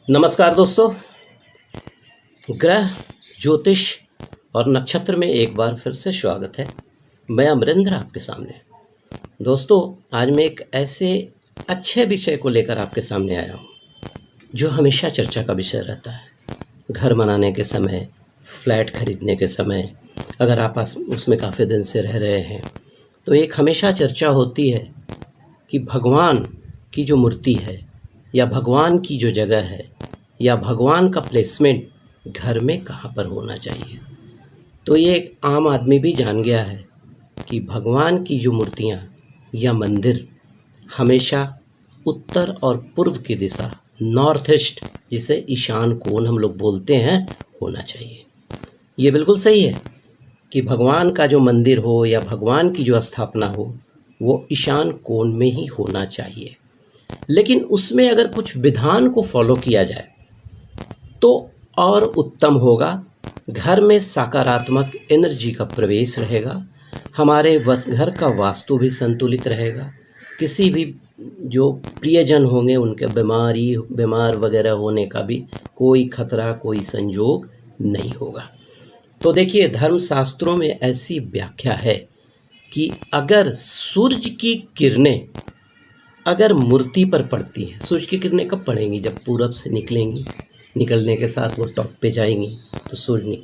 नमस्कार दोस्तों। ग्रह ज्योतिष और नक्षत्र में एक बार फिर से स्वागत है। मैं अमरेंद्र आपके सामने। दोस्तों, आज मैं एक ऐसे अच्छे विषय को लेकर आपके सामने आया हूँ जो हमेशा चर्चा का विषय रहता है। घर बनाने के समय, फ्लैट खरीदने के समय, अगर आप उसमें काफ़ी दिन से रह रहे हैं तो एक हमेशा चर्चा होती है कि भगवान की जो मूर्ति है या भगवान की जो जगह है या भगवान का प्लेसमेंट घर में कहाँ पर होना चाहिए। तो ये एक आम आदमी भी जान गया है कि भगवान की जो मूर्तियाँ या मंदिर हमेशा उत्तर और पूर्व की दिशा, नॉर्थ ईस्ट, जिसे ईशान कोण हम लोग बोलते हैं, होना चाहिए। ये बिल्कुल सही है कि भगवान का जो मंदिर हो या भगवान की जो स्थापना हो वो ईशान कोण में ही होना चाहिए। लेकिन उसमें अगर कुछ विधान को फॉलो किया जाए तो और उत्तम होगा। घर में सकारात्मक एनर्जी का प्रवेश रहेगा, हमारे घर का वास्तु भी संतुलित रहेगा, किसी भी जो प्रियजन होंगे उनके बीमार वगैरह होने का भी कोई खतरा, कोई संजोग नहीं होगा। तो देखिए, धर्मशास्त्रों में ऐसी व्याख्या है कि अगर सूर्य की किरणें अगर मूर्ति पर पड़ती हैं, सूर्य की किरणें कब पड़ेंगी? जब पूरब से निकलेंगी, निकलने के साथ वो टॉप पे जाएंगी तो सूर्य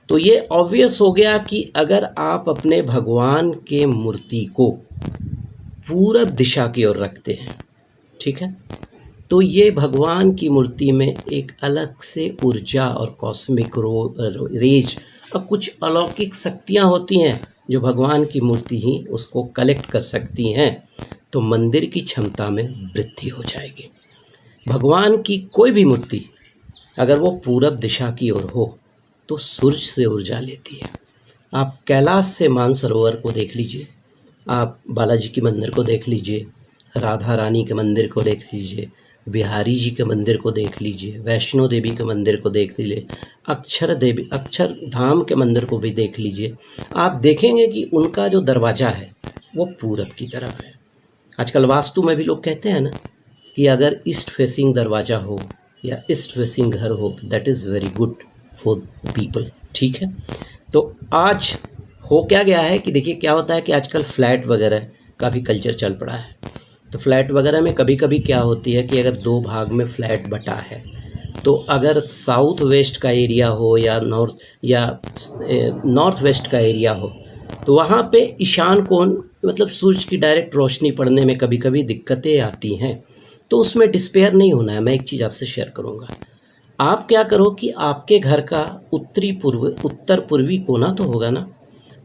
तो ये ऑब्वियस हो गया कि अगर आप अपने भगवान के मूर्ति को पूरब दिशा की ओर रखते हैं, ठीक है, तो ये भगवान की मूर्ति में एक अलग से ऊर्जा और कॉस्मिक रेज और कुछ अलौकिक शक्तियाँ होती हैं जो भगवान की मूर्ति ही उसको कलेक्ट कर सकती हैं। तो मंदिर की क्षमता में वृद्धि हो जाएगी। भगवान की कोई भी मूर्ति अगर वो पूरब दिशा की ओर हो तो सूर्य से ऊर्जा लेती है। आप कैलाश से मानसरोवर को देख लीजिए, आप बालाजी के मंदिर को देख लीजिए, राधा रानी के मंदिर को देख लीजिए, बिहारी जी के मंदिर को देख लीजिए, वैष्णो देवी के मंदिर को देख लीजिए, अक्षरधाम के मंदिर को भी देख लीजिए। आप देखेंगे कि उनका जो दरवाज़ा है वो पूरब की तरफ है। आजकल वास्तु में भी लोग कहते हैं ना कि अगर ईस्ट फेसिंग दरवाज़ा हो या ईस्ट फेसिंग घर हो, that is very good for people, ठीक है। तो आज हो क्या गया है कि देखिए क्या होता है कि आजकल फ्लैट वगैरह का भी कल्चर चल पड़ा है। तो फ्लैट वगैरह में कभी कभी क्या होती है कि अगर दो भाग में फ्लैट बटा है तो अगर साउथ वेस्ट का एरिया हो या नॉर्थ वेस्ट का एरिया हो तो वहाँ पे ईशान कोण, मतलब सूरज की डायरेक्ट रोशनी पड़ने में कभी कभी दिक्कतें आती हैं। तो उसमें डिस्पेयर नहीं होना है। मैं एक चीज़ आपसे शेयर करूँगा। आप क्या करो कि आपके घर का उत्तर पूर्वी कोना तो होगा ना,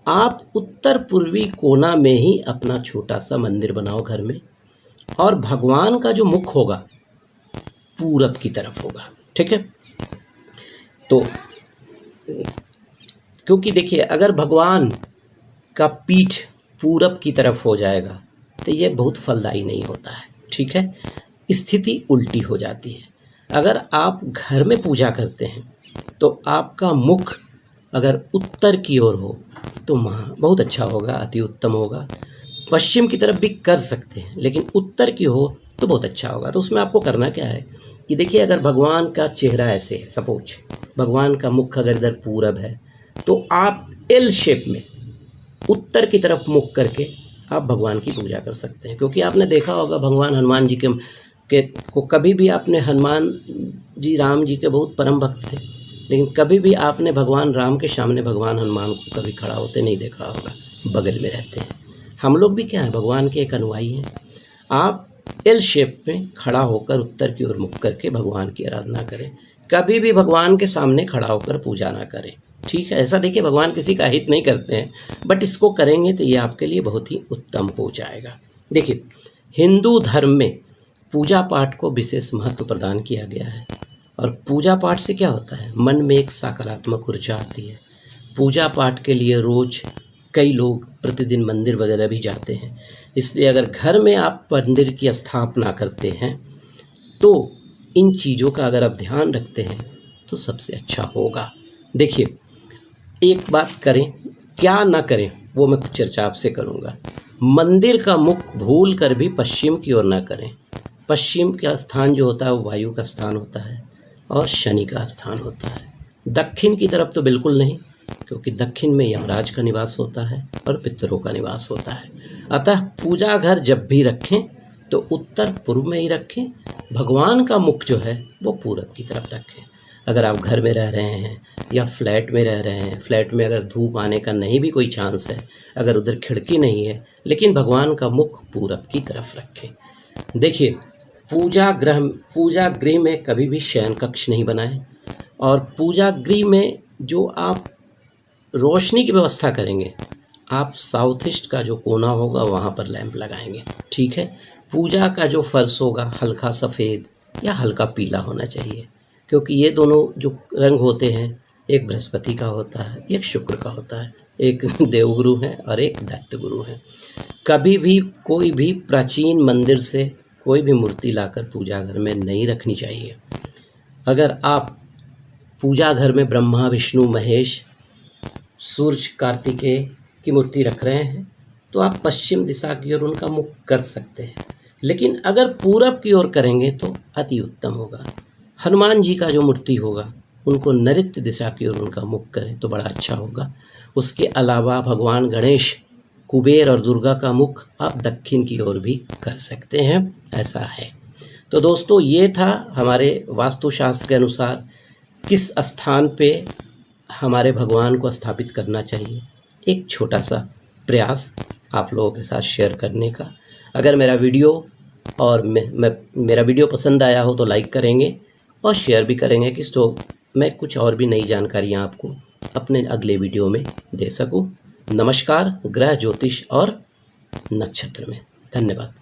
आप उत्तर पूर्वी कोना में ही अपना छोटा सा मंदिर बनाओ घर में, और भगवान का जो मुख होगा पूरब की तरफ होगा, ठीक है। तो क्योंकि देखिए, अगर भगवान का पीठ पूरब की तरफ हो जाएगा तो ये बहुत फलदायी नहीं होता है, ठीक है। स्थिति उल्टी हो जाती है। अगर आप घर में पूजा करते हैं तो आपका मुख अगर उत्तर की ओर हो तो बहुत अच्छा होगा, अति उत्तम होगा। पश्चिम की तरफ भी कर सकते हैं, लेकिन उत्तर की हो तो बहुत अच्छा होगा। तो उसमें आपको करना क्या है कि देखिए, अगर भगवान का चेहरा ऐसे है, सपोज भगवान का मुख अगर इधर पूरब है तो आप एल शेप में उत्तर की तरफ मुख करके आप भगवान की पूजा कर सकते हैं। क्योंकि आपने देखा होगा भगवान हनुमान जी को कभी भी आपने, हनुमान जी राम जी के बहुत परम भक्त थे, लेकिन कभी भी आपने भगवान राम के सामने भगवान हनुमान को कभी खड़ा होते नहीं देखा होगा, बगल में रहते हैं। हम लोग भी क्या है, भगवान के एक अनुयायी हैं। आप एल शेप में खड़ा होकर उत्तर की ओर मुख करके भगवान की आराधना करें। कभी भी भगवान के सामने खड़ा होकर पूजा ना करें, ठीक है। ऐसा देखिए, भगवान किसी का हित नहीं करते हैं, बट इसको करेंगे तो ये आपके लिए बहुत ही उत्तम हो जाएगा। देखिए, हिंदू धर्म में पूजा पाठ को विशेष महत्व प्रदान किया गया है, और पूजा पाठ से क्या होता है, मन में एक सकारात्मक ऊर्जा आती है। पूजा पाठ के लिए रोज़ कई लोग प्रतिदिन मंदिर वगैरह भी जाते हैं। इसलिए अगर घर में आप मंदिर की स्थापना करते हैं तो इन चीज़ों का अगर आप ध्यान रखते हैं तो सबसे अच्छा होगा। देखिए, एक बात करें, क्या ना करें वो मैं चर्चा आपसे करूँगा। मंदिर का मुख भूल कर भी पश्चिम की ओर ना करें। पश्चिम का स्थान जो होता है वो वायु का स्थान होता है, और शनि का स्थान होता है। दक्षिण की तरफ तो बिल्कुल नहीं, क्योंकि दक्षिण में यमराज का निवास होता है और पितरों का निवास होता है। अतः पूजा घर जब भी रखें तो उत्तर पूर्व में ही रखें। भगवान का मुख जो है वो पूरब की तरफ रखें। अगर आप घर में रह रहे हैं या फ्लैट में रह रहे हैं, फ्लैट में अगर धूप आने का नहीं भी कोई चांस है, अगर उधर खिड़की नहीं है, लेकिन भगवान का मुख पूरब की तरफ रखें। देखिए, पूजा गृह में कभी भी शयन कक्ष नहीं बनाएं, और पूजा गृह में जो आप रोशनी की व्यवस्था करेंगे, आप साउथ ईस्ट का जो कोना होगा वहाँ पर लैंप लगाएंगे, ठीक है। पूजा का जो फर्श होगा हल्का सफ़ेद या हल्का पीला होना चाहिए, क्योंकि ये दोनों जो रंग होते हैं, एक बृहस्पति का होता है, एक शुक्र का होता है, एक देवगुरु है और एक दैत्य गुरु है। कभी भी कोई भी प्राचीन मंदिर से कोई भी मूर्ति लाकर पूजा घर में नहीं रखनी चाहिए। अगर आप पूजा घर में ब्रह्मा, विष्णु, महेश, सूर्य, कार्तिकेय की मूर्ति रख रहे हैं तो आप पश्चिम दिशा की ओर उनका मुख कर सकते हैं, लेकिन अगर पूरब की ओर करेंगे तो अति उत्तम होगा। हनुमान जी का जो मूर्ति होगा उनको नैऋत्य दिशा की ओर उनका मुख करें तो बड़ा अच्छा होगा। उसके अलावा भगवान गणेश, कुबेर और दुर्गा का मुख आप दक्षिण की ओर भी कर सकते हैं, ऐसा है। तो दोस्तों, ये था हमारे वास्तुशास्त्र के अनुसार किस स्थान पे हमारे भगवान को स्थापित करना चाहिए, एक छोटा सा प्रयास आप लोगों के साथ शेयर करने का। अगर मेरा वीडियो और मेरा वीडियो पसंद आया हो तो लाइक करेंगे और शेयर भी करेंगे कि तो मैं कुछ और भी नई जानकारियाँ आपको अपने अगले वीडियो में दे सकूं। नमस्कार। ग्रह ज्योतिष और नक्षत्र में धन्यवाद।